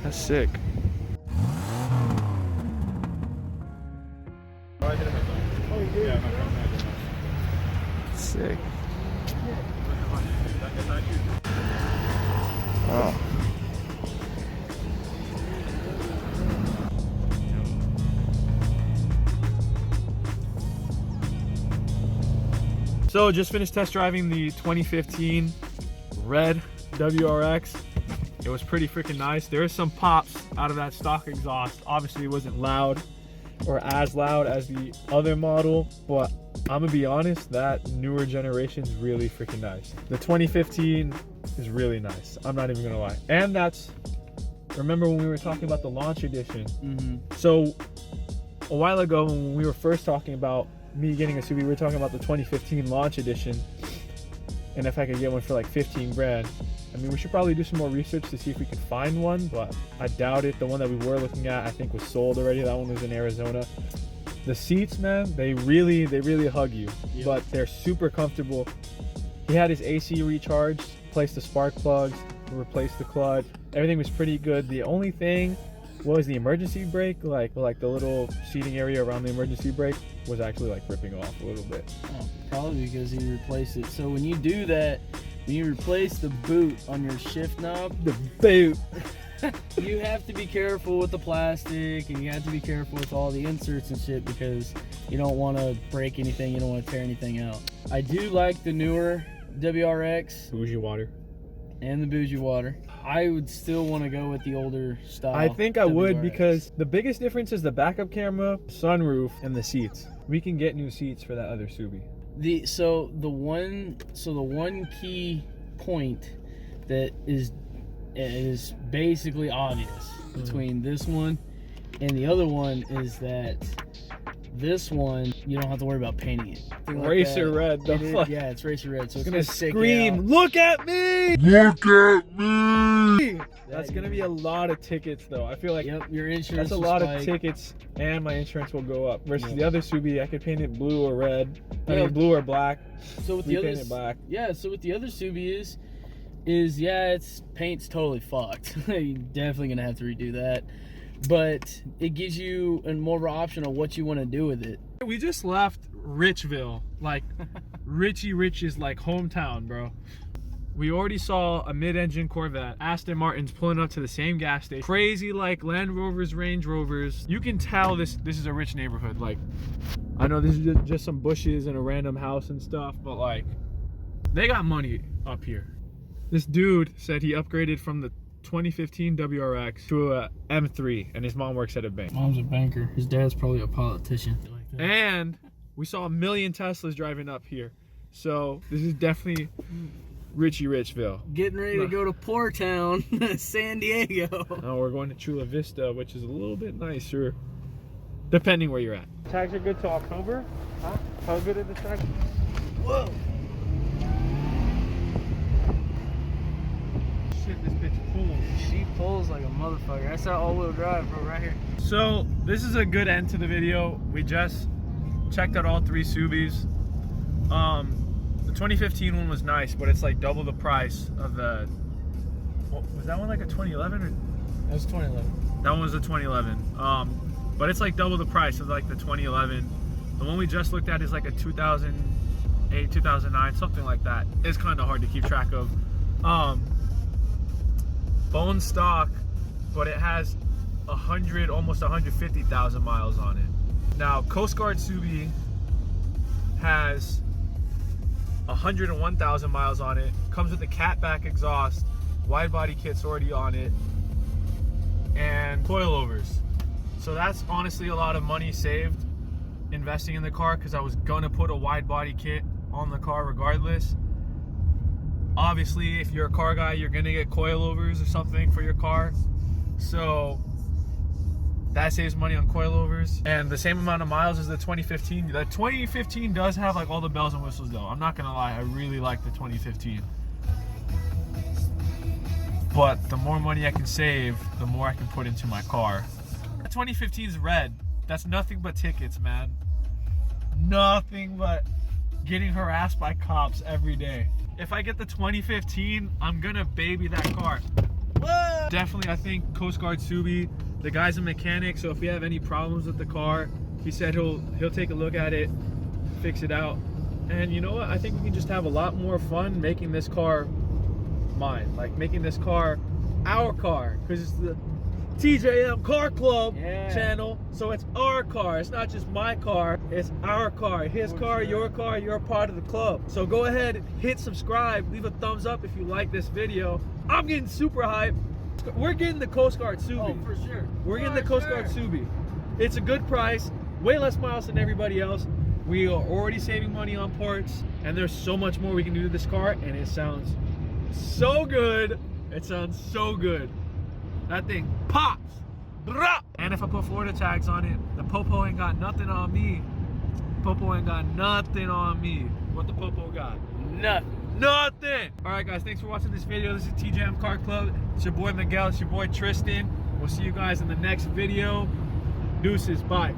That's sick. Sick. Oh. So just finished test driving the 2015 red WRX. It was pretty freaking nice. There is some pops out of that stock exhaust. Obviously it wasn't loud or as loud as the other model, but I'm gonna be honest, that newer generation is really freaking nice. The 2015 is really nice. I'm not even gonna lie. And that's, remember when we were talking about the launch edition? So a while ago when we were first talking about me getting a Subie, we were talking about the 2015 launch edition, and if I could get one for like 15 grand. I mean, we should probably do some more research to see if we could find one, but I doubt it. The one that we were looking at, I think, was sold already. That one was in Arizona. The seats, man, they really hug you, but they're super comfortable. He had his AC recharged, replaced the spark plugs, replaced the clutch. Everything was pretty good. The only thing was the emergency brake, like the little seating area around the emergency brake was actually like ripping off a little bit. Oh, probably because he replaced it. So when you do that, when you replace the boot on your shift knob, The boot. you have to be careful with the plastic, and you have to be careful with all the inserts and shit, because you don't want to break anything, you don't want to tear anything out. I do like the newer WRX Bougie water. and the bougie water. I would still want to go with the older style. I think I would, WRX. because the biggest difference is the backup camera, sunroof, and the seats. We can get new seats for that other Subie. The one key point that is basically obvious between this one and the other one is that this one you don't have to worry about painting it. Like Racer red, the fuck? Yeah, it's racer red, so it's gonna stick scream, out. look at me! Look at me! That's gonna be a lot of tickets though. I feel like Your insurance. that's a lot of tickets, and my insurance will go up. Versus the other Subie, I could paint it blue or red. I mean, blue or black. So with the other, paint it black. yeah. So with the other Subie is yeah, its paint's totally fucked. You're definitely gonna have to redo that, but it gives you more of an option of what you want to do with it. We just left Richville, like Richie Rich's like hometown, bro. We already saw a mid-engine Corvette. Aston Martin's pulling up to the same gas station. Crazy like Land Rovers, Range Rovers. You can tell this is a rich neighborhood. Like, I know this is just some bushes and a random house and stuff, but like, they got money up here. This dude said he upgraded from the 2015 WRX to a M3, and his mom works at a bank. Mom's a banker. His dad's probably a politician. And we saw a million Teslas driving up here. So this is definitely Richie Richville. Getting ready to go to Poor Town, San Diego. No, we're going to Chula Vista, which is a little bit nicer, depending where you're at. Tags are good till October? Huh? How good are the tags? Whoa. Shit, this bitch pulls. She pulls like a motherfucker. That's that all-wheel drive, bro, right here. So this is a good end to the video. We just checked out all three Subies. The 2015 one was nice, but it's like double the price of the. What, was that one like a 2011 or? That was 2011. That one was a 2011. But it's like double the price of like the 2011. The one we just looked at is like a 2008, 2009, something like that. It's kind of hard to keep track of. Bone stock, but it has 100, almost 150,000 miles on it. Now, Coast Guard Subie has 101,000 miles on it. Comes with the catback exhaust, wide body kit's already on it, and coilovers. So that's honestly a lot of money saved investing in the car, because I was gonna put a wide body kit on the car regardless. Obviously, if you're a car guy, you're gonna get coilovers or something for your car. So that saves money on coilovers, and the same amount of miles as the 2015. The 2015 does have like all the bells and whistles though. I'm not gonna lie, I really like the 2015. But the more money I can save, the more I can put into my car. The 2015 is red. That's nothing but tickets, man. Nothing but getting harassed by cops every day. If I get the 2015, I'm gonna baby that car. Definitely, I think Coast Guard Subie, the guy's a mechanic, so if you have any problems with the car, he said he'll take a look at it, fix it out. And you know what? I think we can just have a lot more fun making this car mine, like making this car our car, because it's the TJM Car Club channel, so it's our car. It's not just my car, it's our car. His car, your car, you're a part of the club. So go ahead, hit subscribe, leave a thumbs up if you like this video. I'm getting super hyped. We're getting the Coast Guard Subie. Oh, for sure. We're getting the Coast Guard Subie. It's a good price, way less miles than everybody else. We are already saving money on parts, and there's so much more we can do to this car, and it sounds so good. It sounds so good. That thing pops. And if I put Florida tags on it, the Popo ain't got nothing on me. Popo ain't got nothing on me. What the Popo got? Nothing. Nothing. All right, guys, thanks for watching this video. This is TJM Car Club. It's your boy Miguel. It's your boy Tristan. We'll see you guys in the next video. Deuces. Bye.